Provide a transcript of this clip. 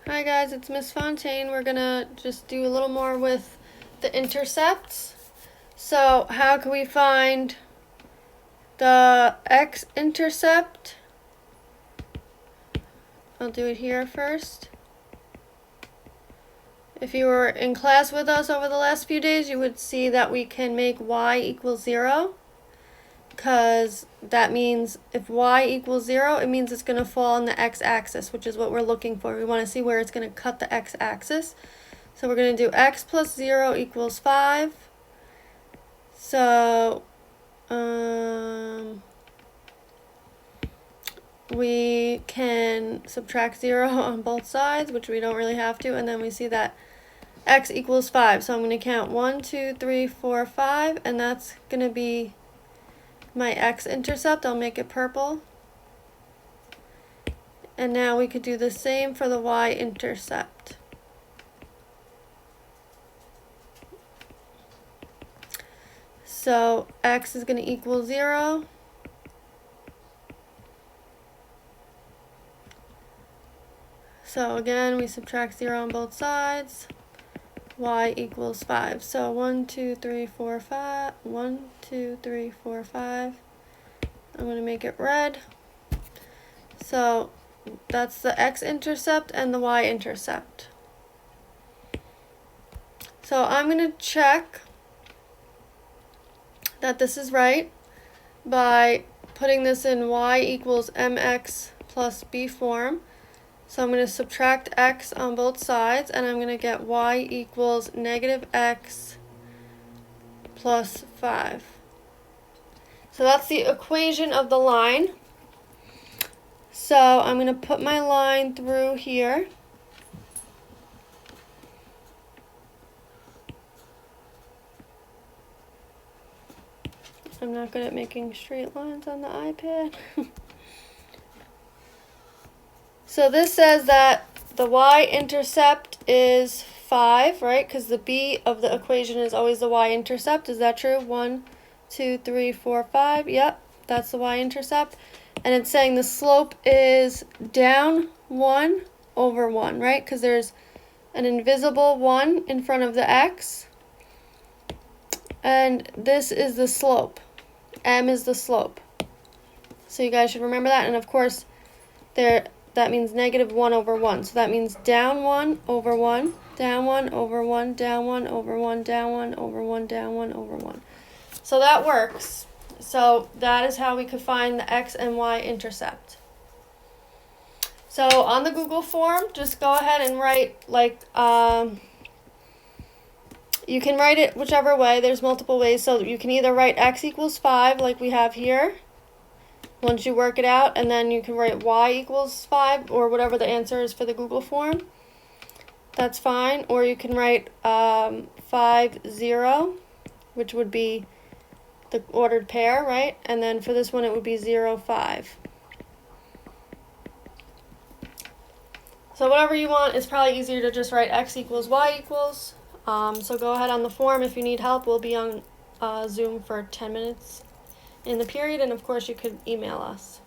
Hi guys, it's Miss Fontaine. We're gonna just do a little more with the intercepts. So how can we find the x-intercept? I'll do it here first. If you were in class with us over the last few days, you would see that we can make y equals 0. Because that means if y equals 0, it means it's going to fall on the x-axis, which is what we're looking for. We want to see where it's going to cut the x-axis. So we're going to do x plus 0 equals 5. So we can subtract 0 on both sides, which we don't really have to, and then we see that x equals 5. So I'm going to count 1, 2, 3, 4, 5, and that's going to be my x-intercept. I'll make it purple. And now we could do the same for the y-intercept. So x is going to equal 0. So again, we subtract 0 on both sides. Y equals 5. So 1, 2, 3, 4, 5. 1, 2, 3, 4, 5. I'm going to make it red. So that's the x-intercept and the y-intercept. So I'm going to check that this is right by putting this in y equals mx plus b form. So I'm going to subtract x on both sides, and I'm going to get y equals negative x plus 5. So that's the equation of the line. So I'm going to put my line through here. I'm not good at making straight lines on the iPad. So this says that the y-intercept is 5, right? Because the b of the equation is always the y-intercept. Is that true? 1, 2, 3, 4, 5. Yep, that's the y-intercept. And it's saying the slope is down 1 over 1, right? Because there's an invisible 1 in front of the x. And this is the slope. M is the slope. So you guys should remember that. And of course, that means negative 1 over 1. So that means down 1 over 1, down 1 over 1, down 1 over 1, down 1 over 1, down 1 over 1. So that works. So that is how we could find the x and y intercept. So on the Google form, just go ahead and write you can write it whichever way. There's multiple ways. So you can either write x equals 5 like we have here, once you work it out, and then you can write y equals 5 or whatever the answer is for the Google form. That's fine. Or you can write 5, 0, which would be the ordered pair, right? And then for this one it would be 0, 5. So whatever you want, it's probably easier to just write x equals y equals. So go ahead on the form if you need help. We'll be on Zoom for 10 minutes in the period, and of course you could email us.